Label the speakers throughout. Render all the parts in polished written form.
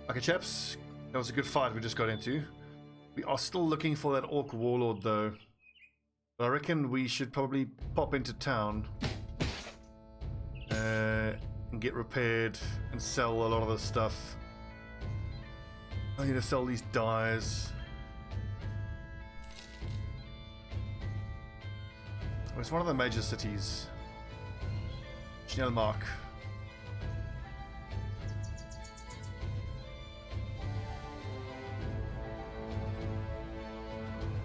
Speaker 1: Okay, chaps, that was a good fight we just got into. We are still looking for that orc warlord, though. I reckon we should probably pop into town and get repaired and sell a lot of the stuff. I need to sell these dyes. It's one of the major cities. Schnellmark.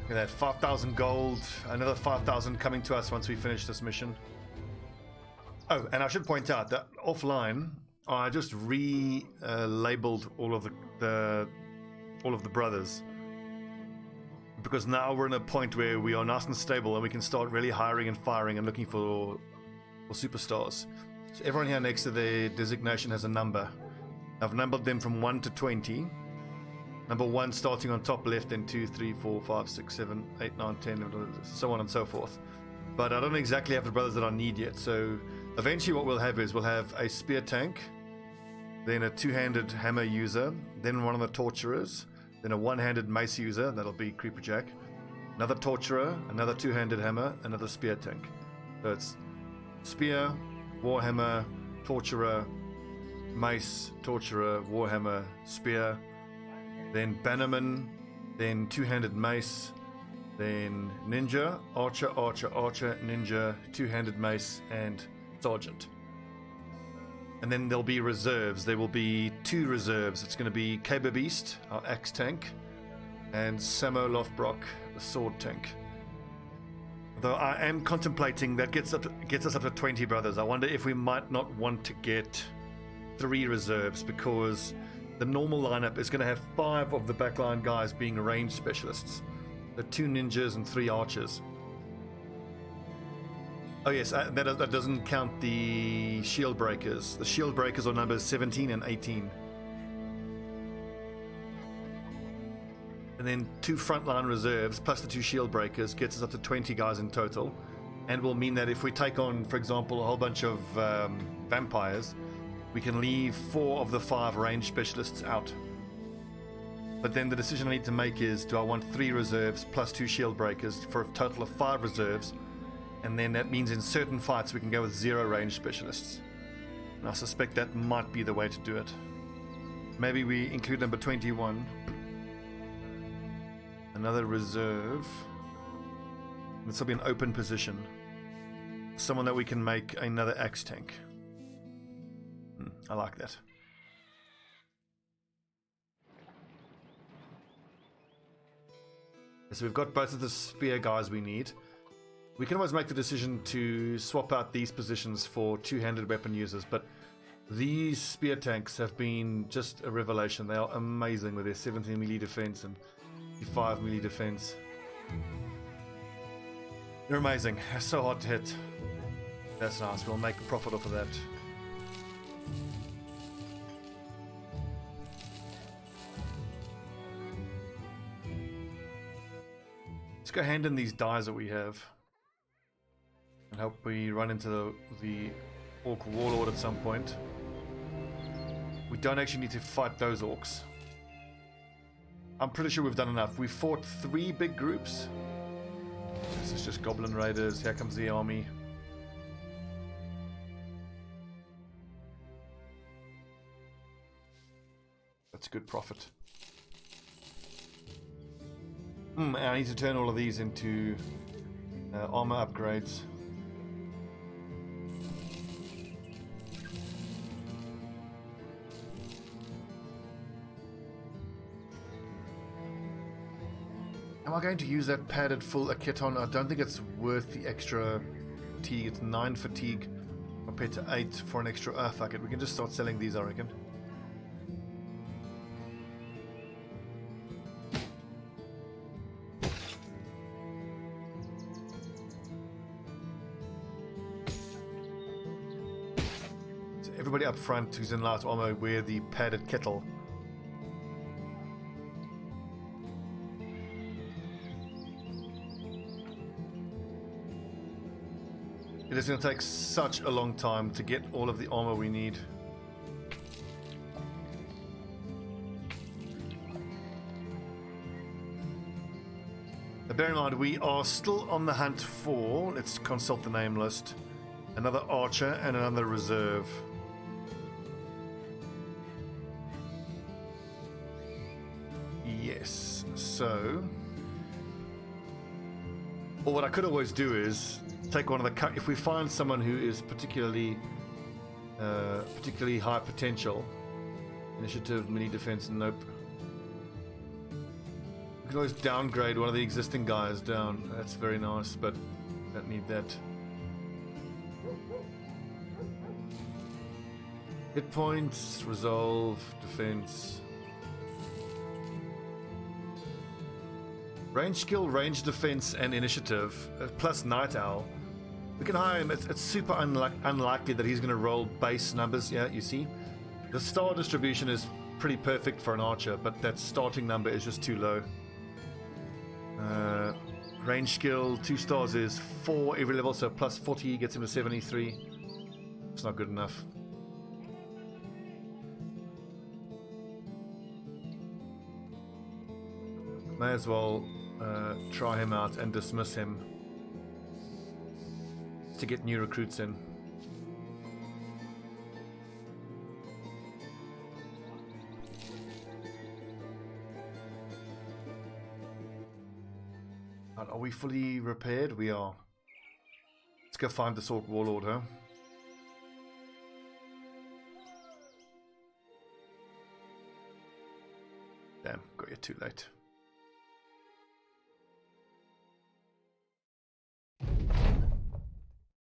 Speaker 1: Look at that, 5,000 gold, another 5,000 coming to us once we finish this mission. Oh, and I should point out that offline, I just labeled all of the brothers, because now we're in a point where we are nice and stable and we can start really hiring and firing and looking for superstars. So everyone here next to their designation has a number. I've numbered them from 1 to 20. Number 1 starting on top left, then 2, 3, 4, 5, 6, 7, 8, 9, 10, so on and so forth. But I don't exactly have the brothers that I need yet. So eventually what we'll have is we'll have a spear tank, then a two-handed hammer user, then one of the torturers, then a one-handed mace user, that'll be Creeper Jack, another torturer, another two-handed hammer, another spear tank. So it's spear, warhammer, torturer, mace, torturer, warhammer, spear, then bannerman, then two-handed mace, then ninja, archer, ninja, two-handed mace, and sergeant. And then there'll be reserves. There will be 2 reserves. It's going to be Caber Beast, our axe tank, and Samo Lothbrok, the sword tank. Though I am contemplating that gets us up to 20 brothers. I wonder if we might not want to get 3 reserves, because the normal lineup is going to have 5 of the backline guys being ranged specialists. The 2 ninjas and 3 archers. Oh yes, that doesn't count the shield breakers. The shield breakers are numbers 17 and 18. And then 2 frontline reserves plus the 2 shield breakers gets us up to 20 guys in total. And will mean that if we take on, for example, a whole bunch of vampires, we can leave 4 of the 5 range specialists out. But then the decision I need to make is, do I want 3 reserves plus 2 shield breakers for a total of 5 reserves? And then that means in certain fights we can go with 0 range specialists. And I suspect that might be the way to do it. Maybe we include number 21. Another reserve. This will be an open position. Someone that we can make another axe tank. I like that. So we've got both of the spear guys we need. We can always make the decision to swap out these positions for two-handed weapon users, but these spear tanks have been just a revelation. They are amazing with their 17 melee defense and 5 melee defense. They're amazing. They're so hard to hit. That's nice. We'll make a profit off of that. Let's go hand in these dies that we have and hope we run into the orc warlord at some point. We don't actually need to fight those orcs. I'm pretty sure we've done enough. We fought 3 big groups. This is just goblin raiders. Here comes the army. That's good profit. I need to turn all of these into armor upgrades. Am I going to use that padded full Aketon? I don't think it's worth the extra fatigue. It's 9 fatigue compared to 8 for an extra... fuck it. We can just start selling these, I reckon. Everybody up front who's in light armor wear the padded kettle. It is going to take such a long time to get all of the armor we need. Bear in mind, we are still on the hunt for, let's consult the name list, another archer and another reserve. Yes, so... Or what I could always do is take one of the... If we find someone who is particularly high potential, initiative, mini defense, nope. We can always downgrade one of the existing guys down. That's very nice, but don't need that. Hit points, resolve, defense. Range skill, range defense, and initiative, plus Night Owl. We can hire him. It's super unlikely that he's going to roll base numbers. Yeah, you see? The star distribution is pretty perfect for an archer, but that starting number is just too low. Range skill, 2 stars is 4 every level, so plus 40 gets him to 73. It's not good enough. May as well try him out and dismiss him to get new recruits in. Are we fully repaired? We are. Let's go find this Orc Warlord, huh? Damn, got you too late.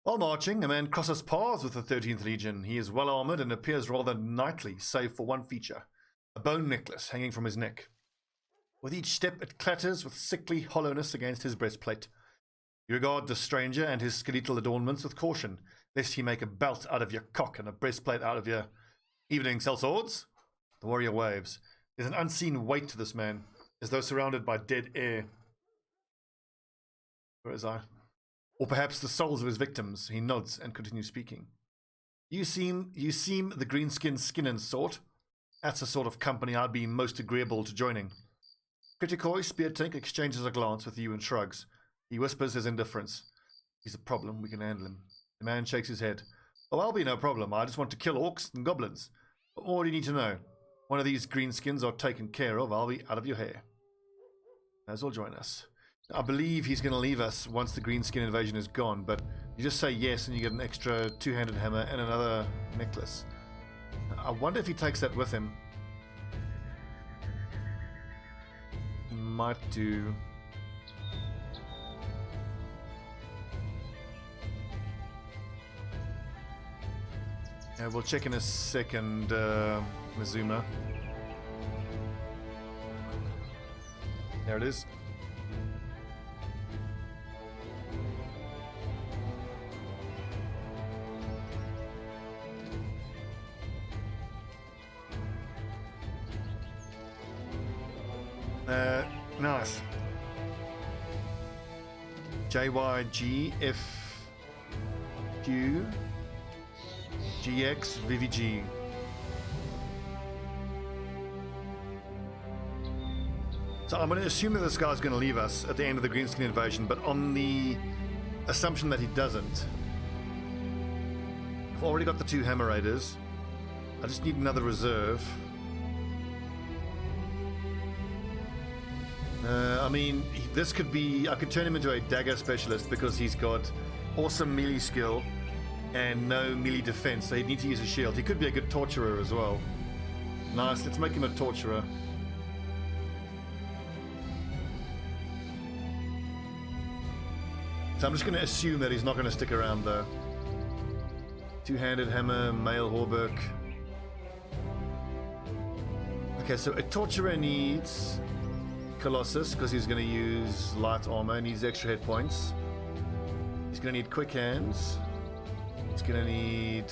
Speaker 1: While marching, a man crosses paths with the 13th Legion. He is well armored and appears rather knightly, save for one feature, a bone necklace hanging from his neck. With each step, it clatters with sickly hollowness against his breastplate. You regard the stranger and his skeletal adornments with caution, lest he make a belt out of your cock and a breastplate out of your evening sellswords. The warrior waves. There's an unseen weight to this man, as though surrounded by dead air. Where is I? Or perhaps the souls of his victims. He nods and continues speaking. You seem the greenskin skinning sort. That's the sort of company I'd be most agreeable to joining. Criticoi Speartink exchanges a glance with you and shrugs. He whispers his indifference. He's a problem, we can handle him. The man shakes his head. Oh, I'll be no problem. I just want to kill orcs and goblins. What more do you need to know? One of these greenskins are taken care of. I'll be out of your hair. May as well join us. I believe he's going to leave us once the greenskin invasion is gone, but you just say yes and you get an extra two-handed hammer and another necklace. I wonder if he takes that with him. He might do. Yeah, we'll check in a second, Mizuma. There it is. Nice. JYGFQ GXVVG. So I'm going to assume that this guy's going to leave us at the end of the greenskin invasion, but on the assumption that he doesn't, I've already got the 2 hammer raiders. I just need another reserve. I mean, this could be... I could turn him into a dagger specialist because he's got awesome melee skill and no melee defense, so he'd need to use a shield. He could be a good torturer as well. Nice, let's make him a torturer. So I'm just going to assume that he's not going to stick around though. Two-handed hammer, male hauberk. Okay, so a torturer needs Colossus because he's going to use light armor, needs extra hit points. He's going to need quick hands. He's going to need...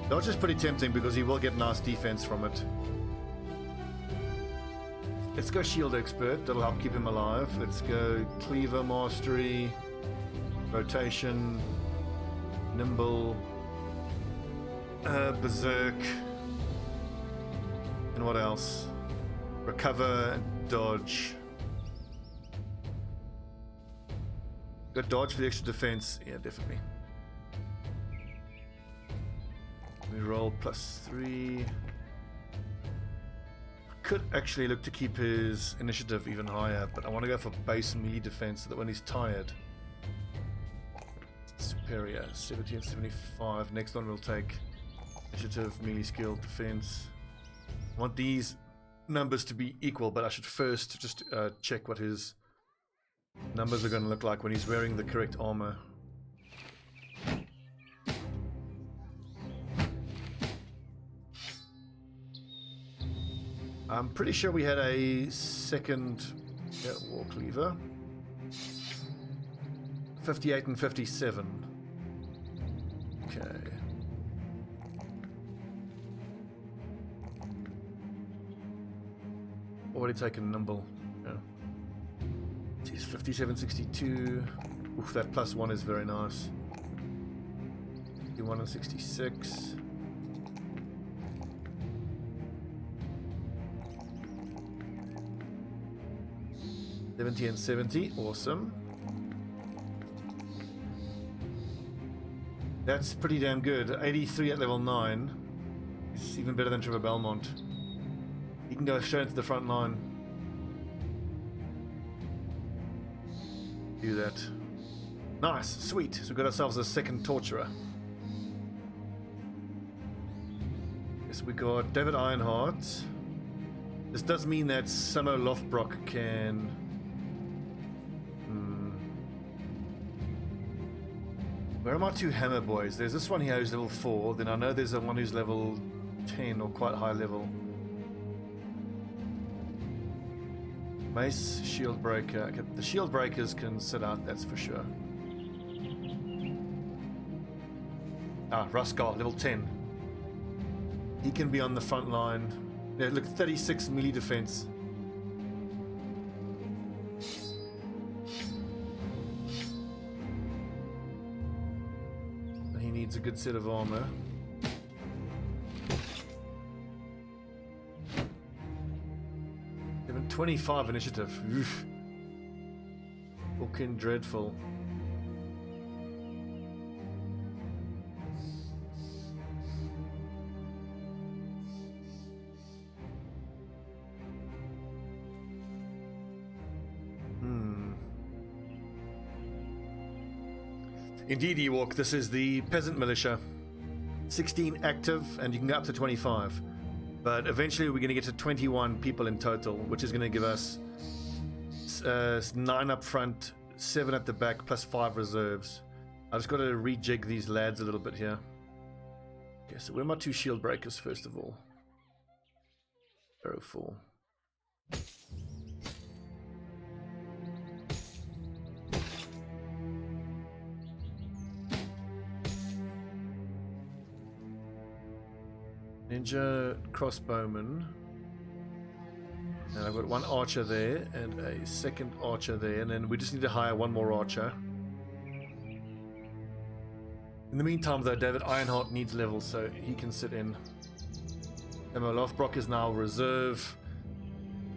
Speaker 1: Dodge is pretty tempting because he will get nice defense from it. Let's go shield expert, that'll help keep him alive. Let's go cleaver mastery, rotation, nimble, berserk, and what else? Recover, dodge. Got dodge for the extra defense. Yeah, definitely. We roll +3. Could actually look to keep his initiative even higher, but I want to go for base melee defense so that when he's tired. Superior, 70 and 75. Next one we'll take initiative, melee skill, defense. I want these numbers to be equal, but I should first just check what his numbers are going to look like when he's wearing the correct armor. I'm pretty sure we had a second war cleaver. 58 and 57. Okay. Already taken Nimble. Yeah. Geez, 57, 62. Oof, that +1 is very nice. 51 and 66. 70 and 70, awesome. That's pretty damn good. 83 at level 9 is even better than Trevor Belmont. He can go straight into the front line. Do that. Nice, sweet. So we got ourselves a second torturer. Yes, we got David Ironheart. This does mean that Samo Lothbrok can... Where are my two hammer boys? There's this one here who's level 4. Then I know there's a one who's level 10 or quite high level. Mace, shield breaker. Okay, the shield breakers can sit out, that's for sure. Ah, Ruskar, level 10. He can be on the front line. Yeah, look, 36 melee defense. He needs a good set of armor. Even 25 initiative. Oof. Fucking dreadful. Indeed, Ewok, this is the Peasant Militia. 16 active, and you can go up to 25. But eventually we're going to get to 21 people in total, which is going to give us 9 up front, 7 at the back, plus 5 reserves. I just got to rejig these lads a little bit here. Okay, so where are my 2 shield breakers, first of all? 04. Ninja crossbowman. And I've got 1 archer there and a second archer there, and then we just need to hire 1 more archer. In the meantime, though, David Ironheart needs levels, so he can sit in. Emma Lothbrok is now reserve.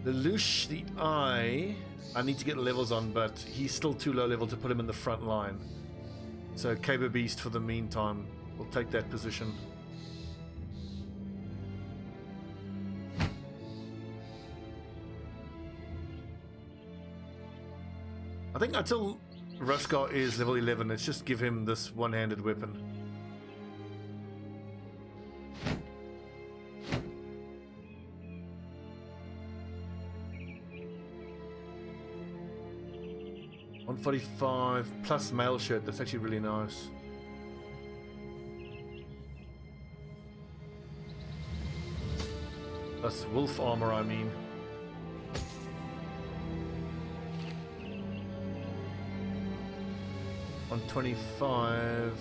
Speaker 1: The Lelouch, the Eye, I need to get levels on, but he's still too low level to put him in the front line. So Caber Beast for the meantime will take that position. I think until Ruskar is level 11, let's just give him this one-handed weapon. $145 plus mail shirt, that's actually really nice. Plus wolf armor, I mean. On 25.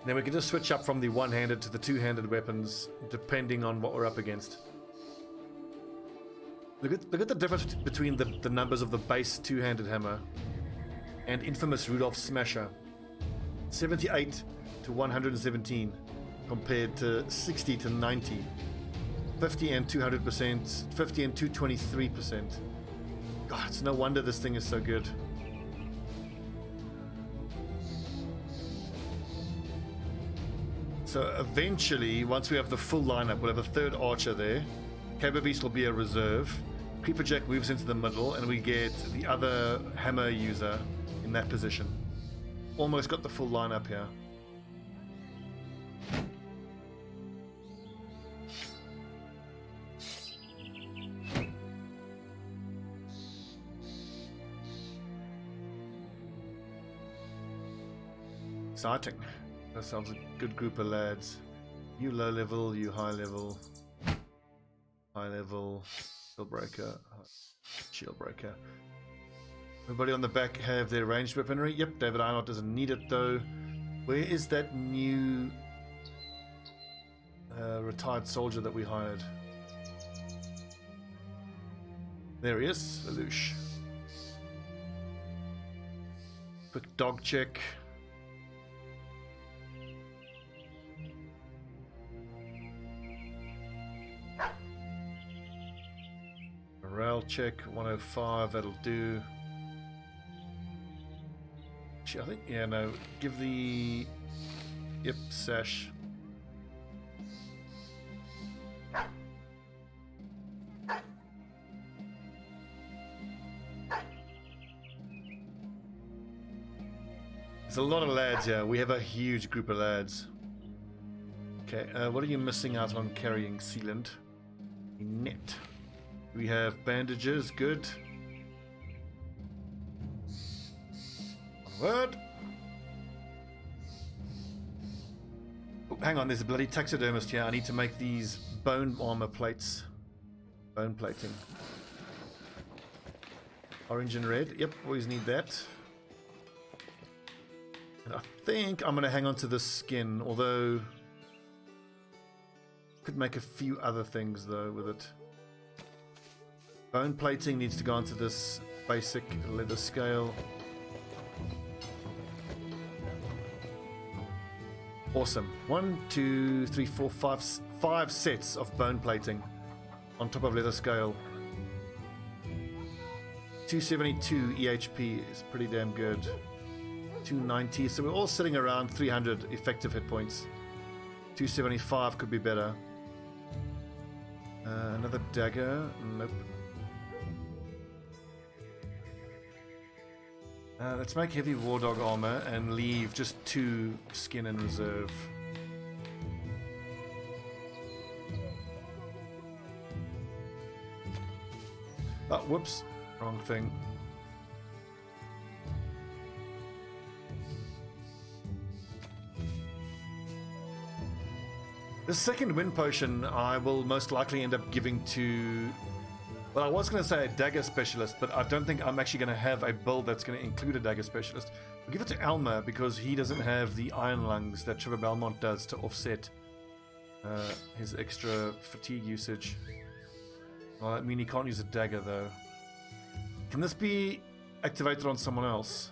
Speaker 1: Then we can just switch up from the one-handed to the two-handed weapons, depending on what we're up against. Look at the difference between the numbers of the base two-handed hammer. and infamous Rudolph Smasher. 78 to 117 compared to 60 to 90. 50 and 200%, 50 and 223%. God, it's no wonder this thing is so good. So eventually, once we have the full lineup, we'll have a third archer there. Caber Beast will be a reserve. Creeper Jack moves into the middle, and we get the other hammer user in that position. Almost got the full lineup here. Exciting. That sounds a good group of lads. You low level, you high level. High level, shield breaker, shield breaker. Everybody on the back have their ranged weaponry. Yep, David Arnott doesn't need it though. Where is that new retired soldier that we hired? There he is, Lelouch. Quick dog check. Morale check, 105, that'll do. I think, yeah, no, give the, yep, sash. There's a lot of lads here. We have a huge group of lads. Okay, what are you missing out on carrying, Sealand? Net. We have bandages, good. Word. Oh, hang on, there's a bloody taxidermist here. I need to make these bone armor plates. Bone plating. Orange and red. Yep, always need that. And I think I'm going to hang on to this skin, although could make a few other things though with it. Bone plating needs to go onto this basic leather scale. Awesome. 1, 2, 3, 4, 5 sets of bone plating on top of leather scale. 272 EHP is pretty damn good. 290, so we're all sitting around 300 effective hit points. 275 could be better. Another dagger. Nope. Let's make heavy war dog armor and leave just 2 skin in reserve. Oh, whoops. Wrong thing. The second wind potion I will most likely end up giving to... Well, I was going to say a dagger specialist, but I don't think I'm actually going to have a build that's going to include a dagger specialist. We'll give it to Alma because he doesn't have the iron lungs that Trevor Belmont does to offset his extra fatigue usage. Well, I mean, he can't use a dagger though. Can this be activated on someone else?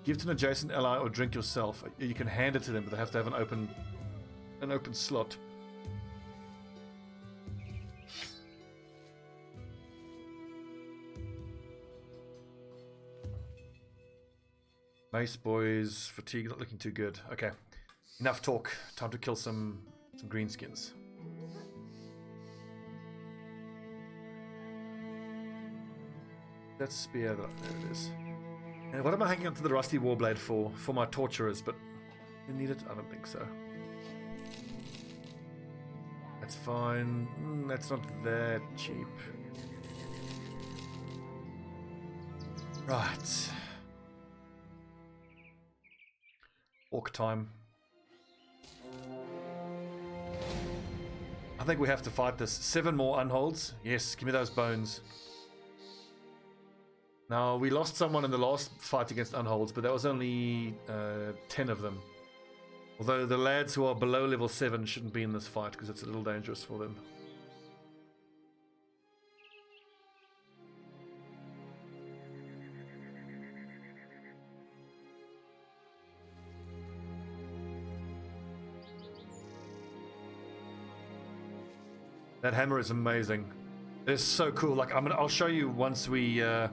Speaker 1: Give it to an adjacent ally or drink yourself. You can hand it to them, but they have to have an open slot. Nice boys, fatigue not looking too good. Okay, enough talk. Time to kill some greenskins. That spear, there it is. And what am I hanging onto the rusty warblade for? For my torturers, but you need it? I don't think so. That's fine. That's not that cheap. Right. Orc time. I think we have to fight this. 7 more unholds. Yes, give me those bones. Now, we lost someone in the last fight against unholds, but that was only 10 of them. Although the lads who are below level 7 shouldn't be in this fight because it's a little dangerous for them. That hammer is amazing. It's so cool. Like I'll show you once we're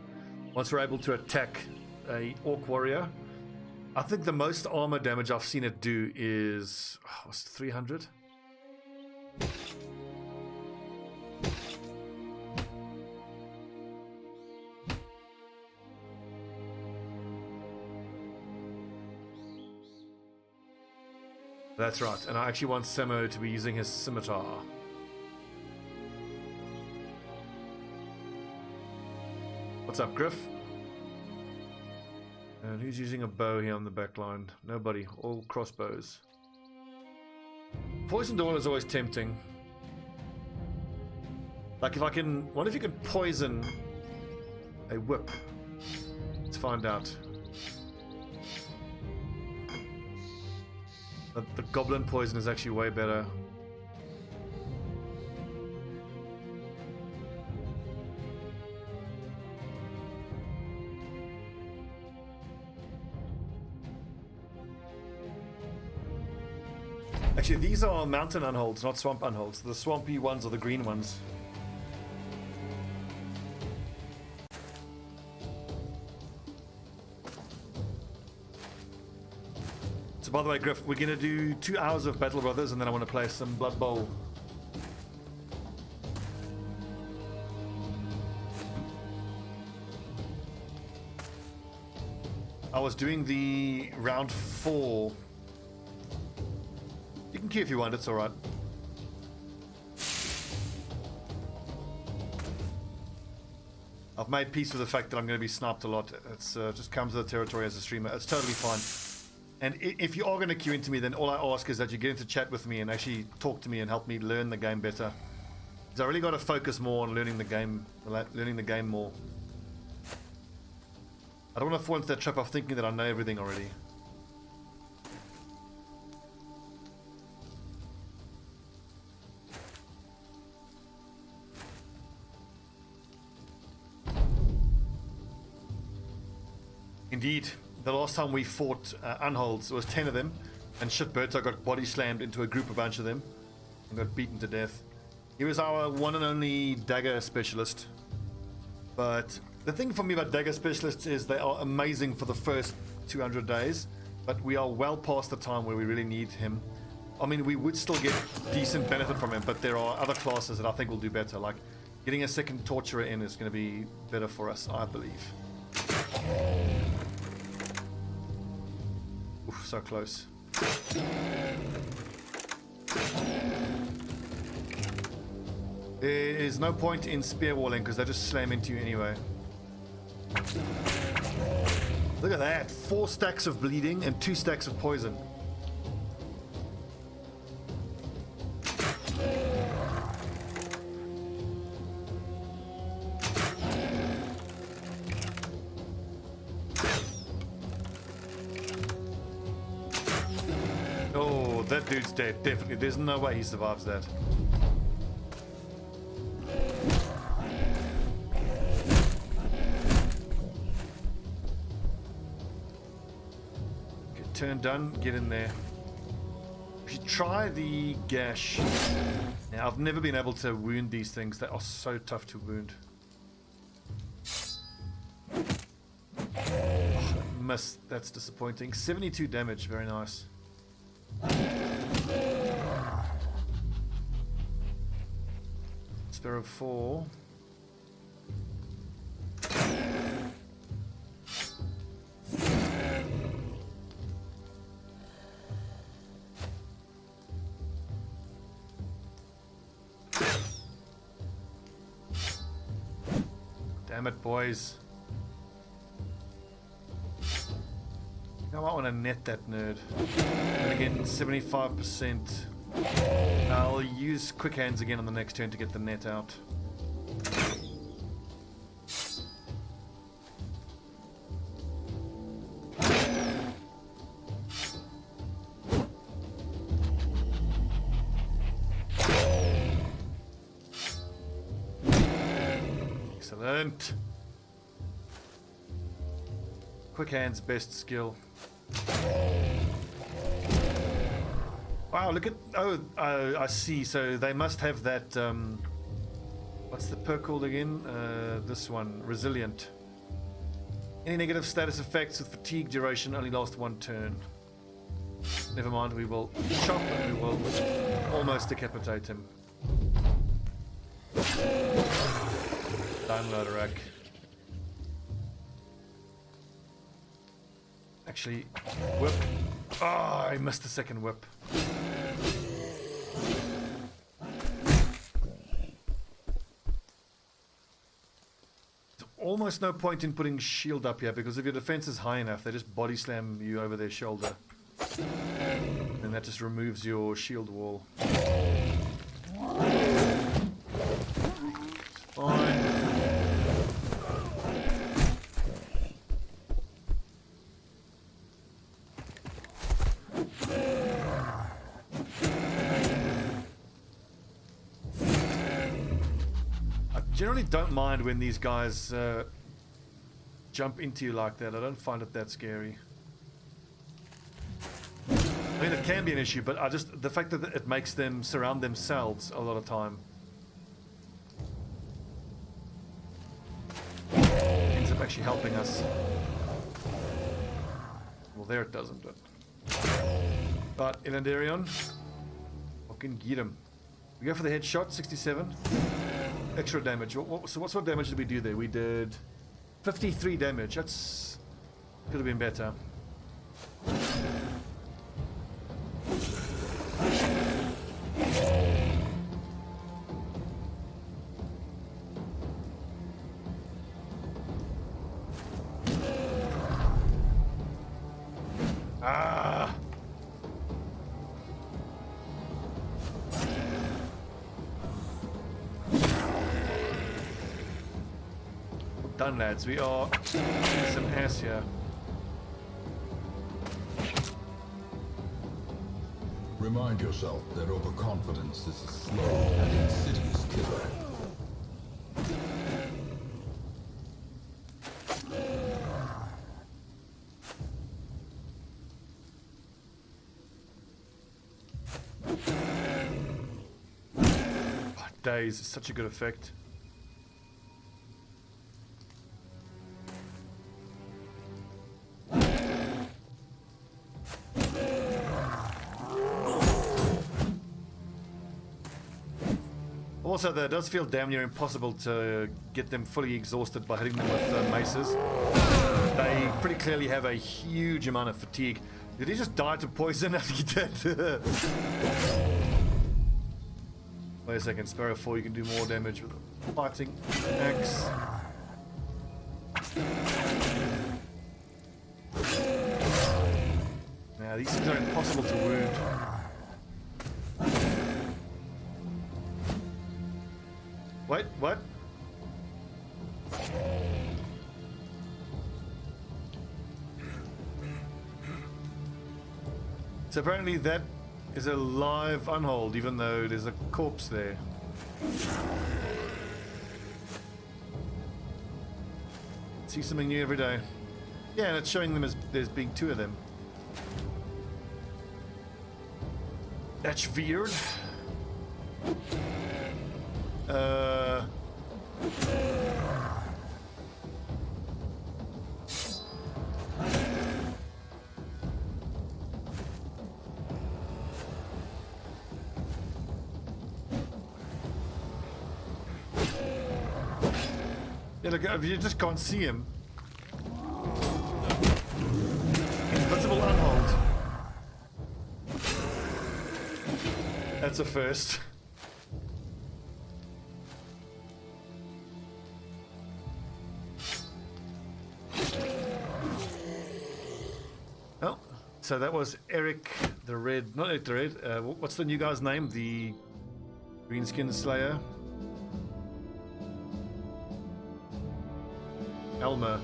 Speaker 1: able to attack a orc warrior. I think the most armor damage I've seen it do is what's 300? That's right, and I actually want Samo to be using his scimitar. What's up, Griff? And who's using a bow here on the back line? Nobody, all crossbows. Poison Dawn is always tempting. Like if I can, what if you can poison a whip? Let's find out. The goblin poison is actually way better. Actually, these are mountain unholds, not swamp unholds. The swampy ones are the green ones. So by the way, Griff, we're going to do 2 hours of Battle Brothers and then I want to play some Blood Bowl. I was doing the round 4. You can queue if you want, it's alright. I've made peace with the fact that I'm going to be sniped a lot. It's just comes with the territory as a streamer. It's totally fine. And if you are going to queue into me, then all I ask is that you get into chat with me and actually talk to me and help me learn the game better. Because I really got to focus more on learning the game more. I don't want to fall into that trap of thinking that I know everything already. Indeed. The last time we fought unholds, there was 10 of them, and Shitberto got body slammed into a group, a bunch of them, and got beaten to death. He was our one and only dagger specialist. But the thing for me about dagger specialists is they are amazing for the first 200 days, but we are well past the time where we really need him. I mean, we would still get decent benefit from him, but there are other classes that I think will do better. Like getting a second torturer in is going to be better for us, I believe. Oof, so close. There is no point in spear walling because they just slam into you anyway. Look at that. 4 stacks of bleeding and 2 stacks of poison. Oh, that dude's dead. Definitely. There's no way he survives that. Turn done, get in there. We should try the gash. Now, I've never been able to wound these things. They are so tough to wound. Oh, missed. That's disappointing. 72 damage, very nice. Sparrow 4. Damn it, boys. Now I want to net that nerd. And again, 75%. I'll use quick hands again on the next turn to get the net out. Excellent. Quick hands, best skill. Wow, look at... Oh, I see. So they must have that... what's the perk called again? This one. Resilient. Any negative status effects with fatigue duration only last one turn. Never mind, we will chop and we will almost decapitate him. Download rack. Actually, whip. Ah, I missed the second whip. Almost no point in putting shield up here because if your defense is high enough, they just body slam you over their shoulder. And that just removes your shield wall. It's fine. I generally don't mind when these guys jump into you like that. I don't find it that scary. I mean, it can be an issue, but the fact that it makes them surround themselves a lot of time ends up actually helping us. Well, there it doesn't, but Elandarion, fucking get him. We go for the headshot, 67. Extra damage. So what sort of damage did we do there? We did 53 damage. That's could have been better. Ah! Done, lads. We are kicking some ass here.
Speaker 2: Remind yourself that overconfidence is a slow and insidious killer.
Speaker 1: Oh, days is such a good effect. Also, it does feel damn near impossible to get them fully exhausted by hitting them with maces. They pretty clearly have a huge amount of fatigue. Did he just die to poison? He did. Wait a second, Sparrow 4, you can do more damage with a fighting axe. Now, these things are impossible to wound. Wait, what? So apparently that is a live unhold, even though there's a corpse there. See something new every day. Yeah, and it's showing them as there's being two of them. That's weird. Yeah, look, if you just can't see him. Invisible unhold. That's a first. Oh, so that was Eric the Red, not Eric the Red, what's the new guy's name? The Greenskin Slayer? Elmer.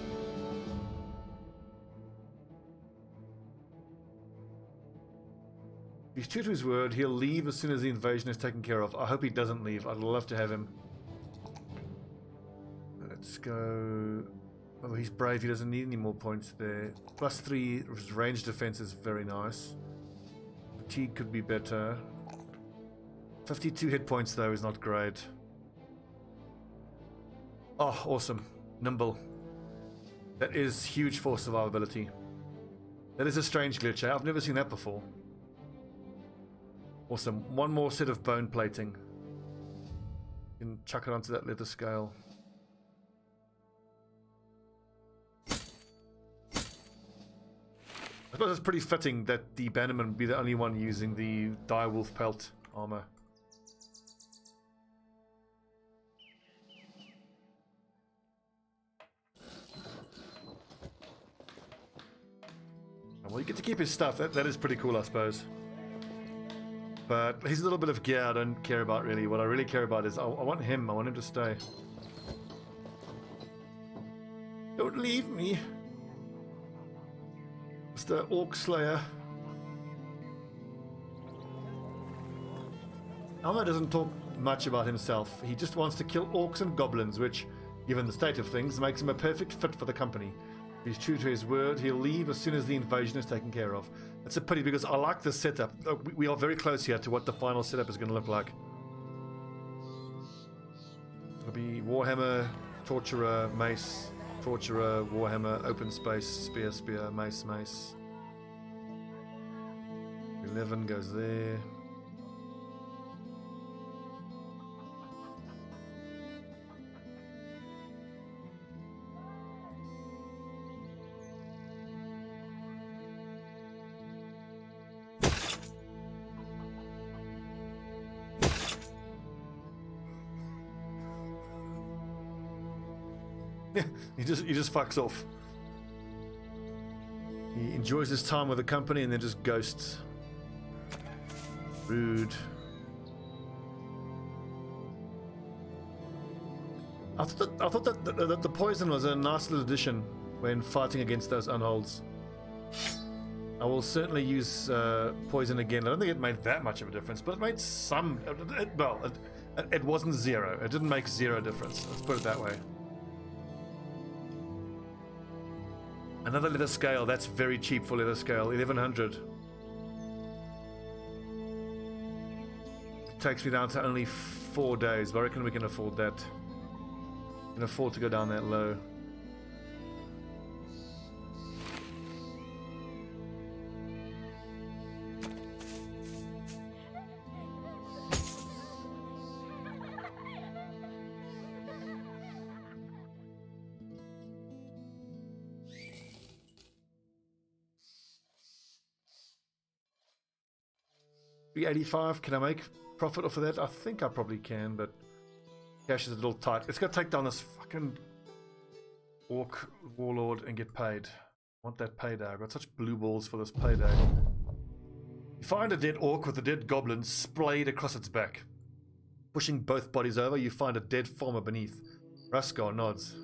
Speaker 1: He's true to his word. He'll leave as soon as the invasion is taken care of. I hope he doesn't leave. I'd love to have him. Let's go. Oh, he's brave. He doesn't need any more points there. +3 range defense is very nice. Fatigue could be better. 52 hit points though is not great. Oh, awesome. Nimble. That is huge for survivability. That is a strange glitch. I've never seen that before. Awesome. One more set of bone plating. You can chuck it onto that leather scale. I suppose it's pretty fitting that the bannerman would be the only one using the direwolf pelt armor. Well, you get to keep his stuff. That is pretty cool, I suppose. But he's a little bit of gear I don't care about, really. What I really care about is I want him. I want him to stay. Don't leave me. Mr. Orc Slayer. Alma doesn't talk much about himself. He just wants to kill orcs and goblins, which, given the state of things, makes him a perfect fit for the company. If he's true to his word, he'll leave as soon as the invasion is taken care of. It's a pity because I like the setup. We are very close here to what the final setup is going to look like. It'll be Warhammer, Torturer, Mace, Torturer, Warhammer, Open Space, Spear, Spear, Mace, Mace. 11 goes there. Yeah, he just fucks off. He enjoys his time with the company and then just ghosts. Rude. I thought that the poison was a nice little addition when fighting against those unholds. I will certainly use poison again. I don't think it made that much of a difference, but it made some. It wasn't zero. It didn't make zero difference. Let's put it that way. Another leather scale. That's very cheap for leather scale. 1100. It takes me down to only 4 days, but I reckon we can afford that. We can afford to go down that low. $385. Can I make profit off of that? I think I probably can, but cash is a little tight. Let's go take down this fucking orc warlord and get paid. I want that payday. I've got such blue balls for this payday. You find a dead orc with a dead goblin splayed across its back. Pushing both bodies over, you find a dead farmer beneath. Raskar nods.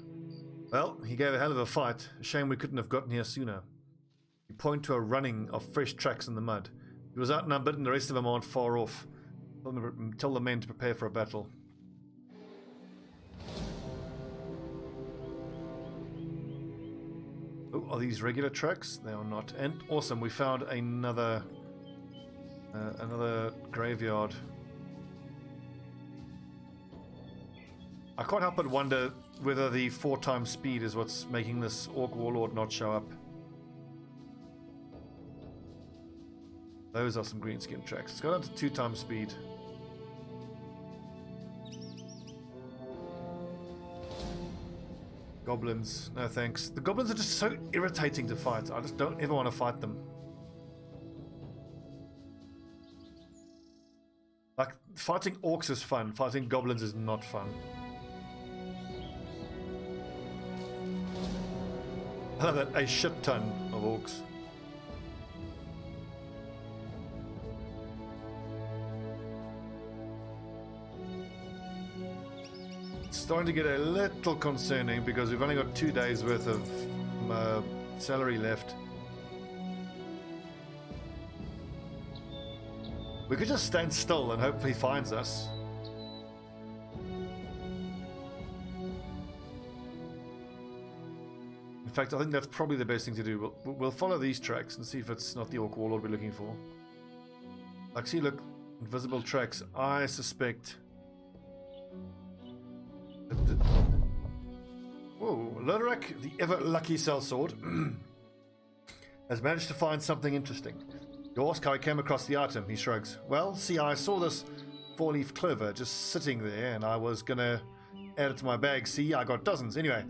Speaker 1: Well, he gave a hell of a fight. A shame we couldn't have gotten here sooner. You point to a running of fresh tracks in the mud. He was outnumbered and the rest of them aren't far off. Tell the men to prepare for a battle. Oh, are these regular tracks? They are not. And awesome, we found another graveyard. I can't help but wonder whether the 4 times speed is what's making this orc warlord not show up. Those are some green skin tracks. Let's go down to 2 times speed. Goblins, no thanks. The goblins are just so irritating to fight. I just don't ever want to fight them. Like, fighting orcs is fun. Fighting goblins is not fun. I love that, a shit ton of orcs. Starting to get a little concerning because we've only got 2 days worth of salary left. We could just stand still and hope he finds us. In fact, I think that's probably the best thing to do. We'll follow these tracks and see if it's not the orc warlord we're looking for. Like, see, look, invisible tracks. I suspect. Whoa, Lodorak, the ever lucky sellsword, has managed to find something interesting. You ask how I came across the item, he shrugs. Well, see, I saw this 4-leaf clover just sitting there, and I was gonna add it to my bag. See, I got dozens. Anyway,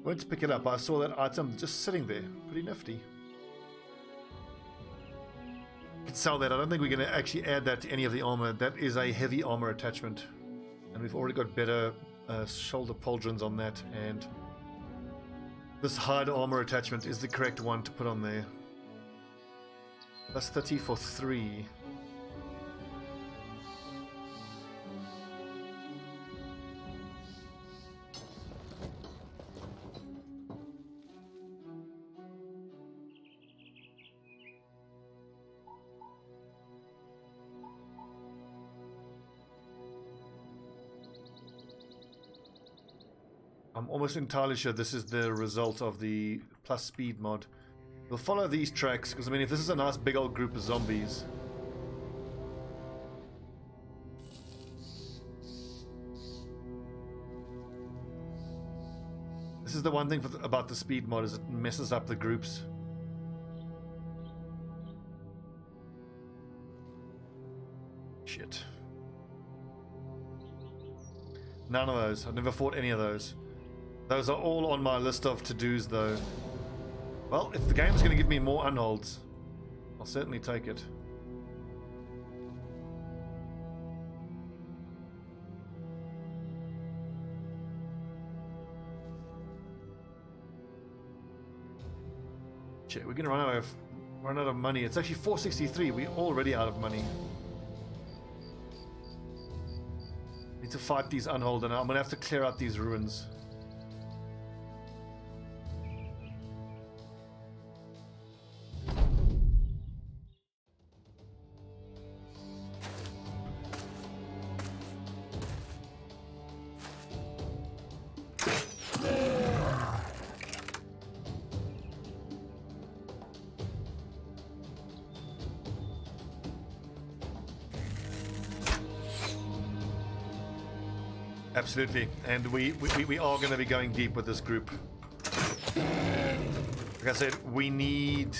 Speaker 1: went to pick it up. I saw that item just sitting there. Pretty nifty. Could sell that. I don't think we're gonna actually add that to any of the armor. That is a heavy armor attachment, and we've already got better shoulder pauldrons on that, and this hard armor attachment is the correct one to put on there. That's 30 for 3. I'm almost entirely sure this is the result of the plus speed mod. We'll follow these tracks, because I mean, if this is a nice big old group of zombies. This is the one thing about the speed mod, is it messes up the groups. Shit. None of those. I've never fought any of those. Those are all on my list of to-dos, though. Well, if the game's going to give me more unholds, I'll certainly take it. Shit, we're going to run out of money. It's actually 463. We're already out of money. Need to fight these unhold, and I'm going to have to clear out these ruins. Absolutely, and we are going to be going deep with this group. Like I said, we need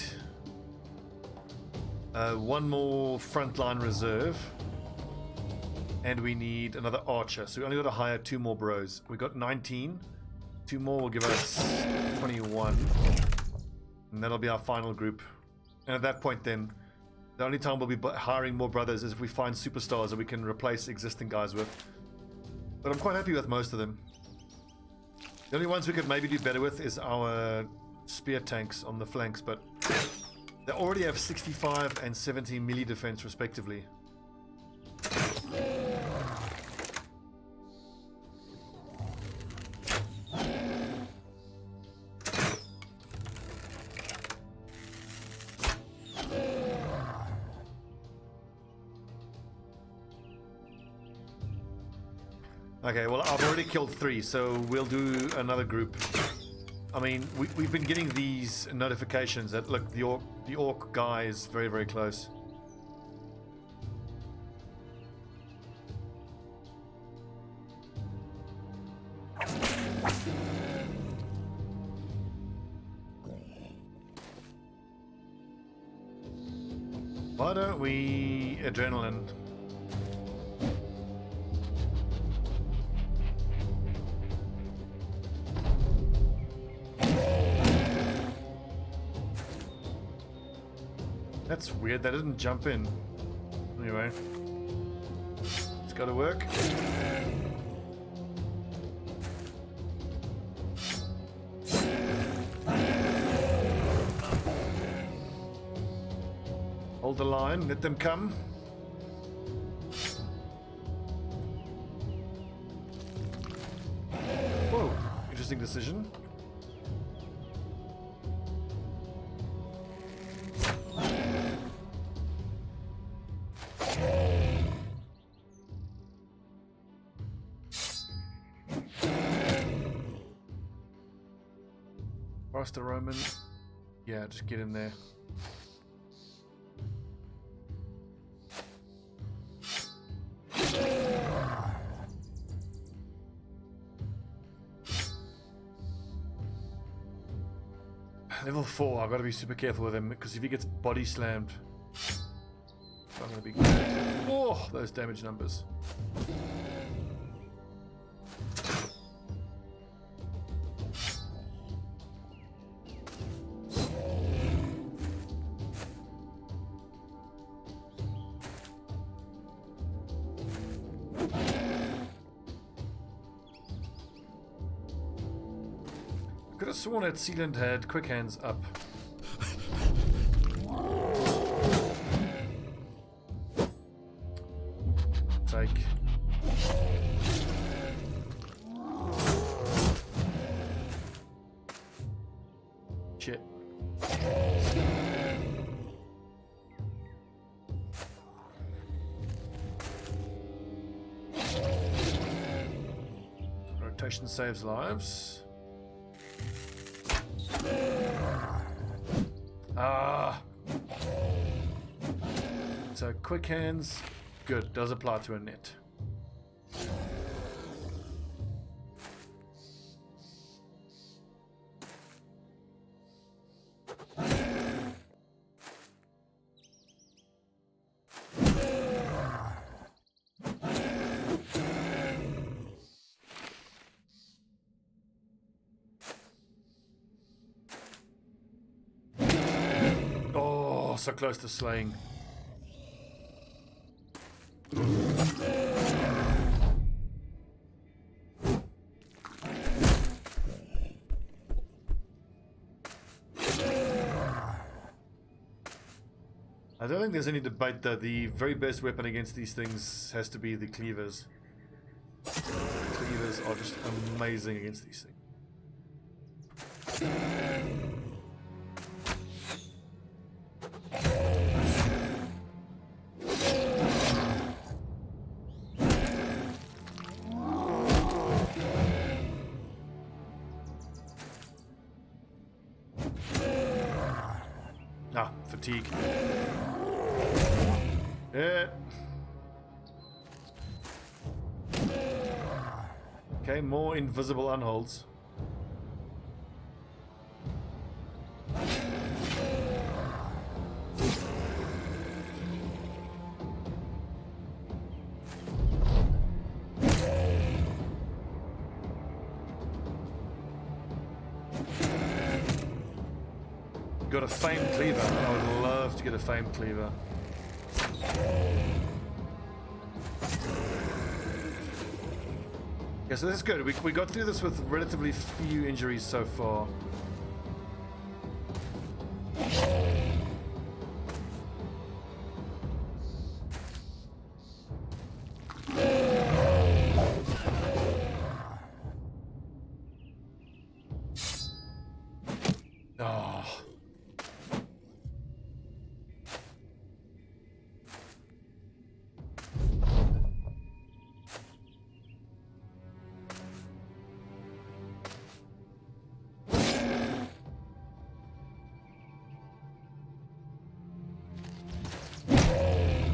Speaker 1: one more frontline reserve, and we need another archer. So we only got to hire 2 more bros. We got 19. 2 more will give us 21, and that'll be our final group. And at that point, then, the only time we'll be hiring more brothers is if we find superstars that we can replace existing guys with. But I'm quite happy with most of them. The only ones we could maybe do better with is our spear tanks on the flanks, but they already have 65 and 70 melee defense respectively. Okay, well, I've already killed 3, so we'll do another group. I mean, we've been getting these notifications that, look, the orc guy is very, very close. Why don't we adrenaline? That's weird, that didn't jump in. Anyway. It's gotta work. Hold the line, let them come. Whoa, interesting decision. The Roman, yeah, just get in there. Level 4, I've got to be super careful with him because if he gets body slammed, it's not going to be good. Oh, those damage numbers. Could have sworn that Sealand had quick hands up. Take. Shit. Rotation saves lives. So quick hands, good, does apply to a net. Oh, so close to slaying. I don't think there's any debate that the very best weapon against these things has to be the cleavers. Cleavers are just amazing against these things. Ah, fatigue. Yeah. Okay, more invisible unholds. Got a famed cleaver. I would love to get a famed cleaver. Yeah, so this is good. We got through this with relatively few injuries so far. Oh.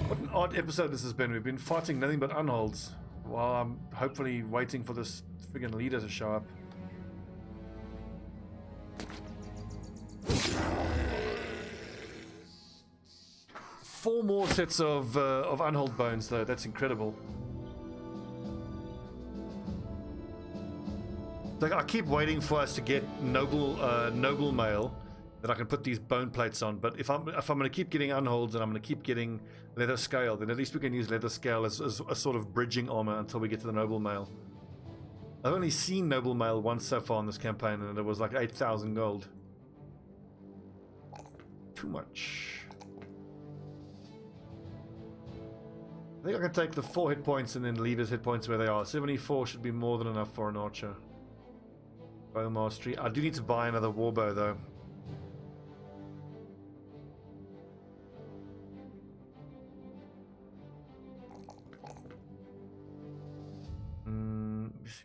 Speaker 1: What an odd episode this has been. We've been fighting nothing but unholds while I'm hopefully waiting for this friggin' leader to show up. Four more sets of unhold bones though. That's incredible. Like I keep waiting for us to get noble mail that I can put these bone plates on. But if I'm going to keep getting unholds and I'm going to keep getting leather scale, then at least we can use leather scale as a sort of bridging armor until we get to the noble mail. I've only seen noble mail once so far in this campaign, and it was like 8,000 gold. Too much. I think I can take the 4 hit points and then leave his hit points where they are. 74 should be more than enough for an archer. Bow mastery. I do need to buy another warbow though.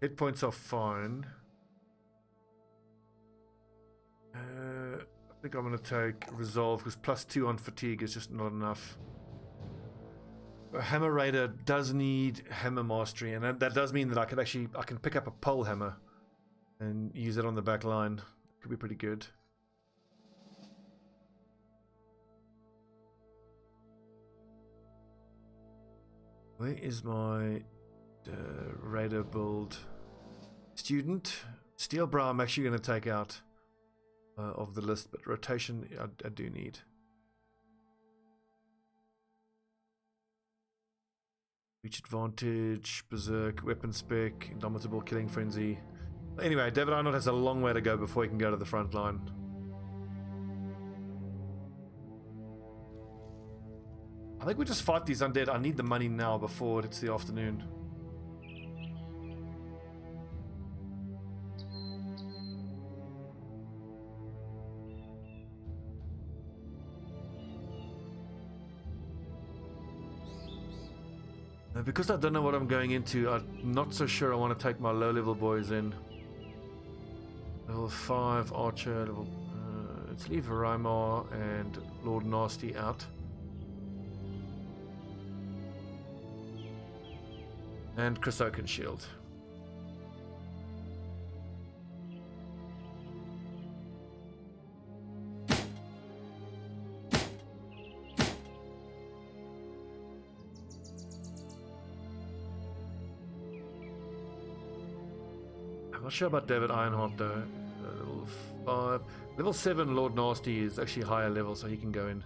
Speaker 1: Hit points are fine. I think I'm going to take resolve because +2 on fatigue is just not enough. A hammer raider does need hammer mastery, and that does mean that I can pick up a pole hammer and use it on the back line. Could be pretty good. Where is my radar build? Student. Steelbrow I'm actually going to take out of the list, but rotation I do need. Reach advantage, berserk, weapon spec, indomitable, killing frenzy. Anyway, David Arnold has a long way to go before he can go to the front line. I think we just fight these undead. I need the money now before it's the afternoon. Because I don't know what I'm going into, I'm not so sure I want to take my low-level boys in. Level 5 Archer, let's leave Raimar and Lord Nasty out. And Chris Oakenshield. I'm not sure about David Ironheart though. Level 5. Level 7 Lord Nasty is actually higher level, so he can go in.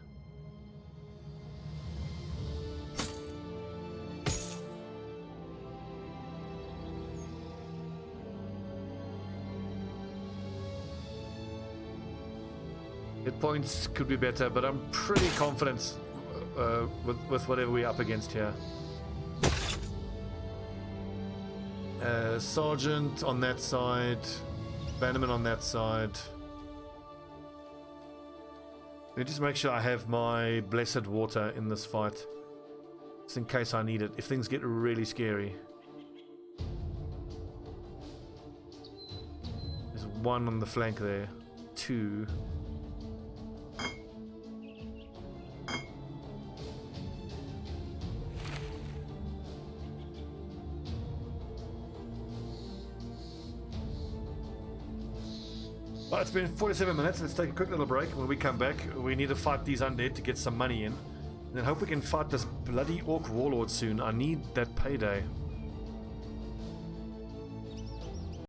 Speaker 1: Hit points could be better, but I'm pretty confident with whatever we're up against here. Sergeant on that side, Bannerman on that side. Let me just make sure I have my blessed water in this fight, just in case I need it, if things get really scary. There's one on the flank there, 2. Well, it's been 47 minutes. Let's take a quick little break. When we come back, we need to fight these undead to get some money in. And then hope we can fight this bloody orc warlord soon. I need that payday.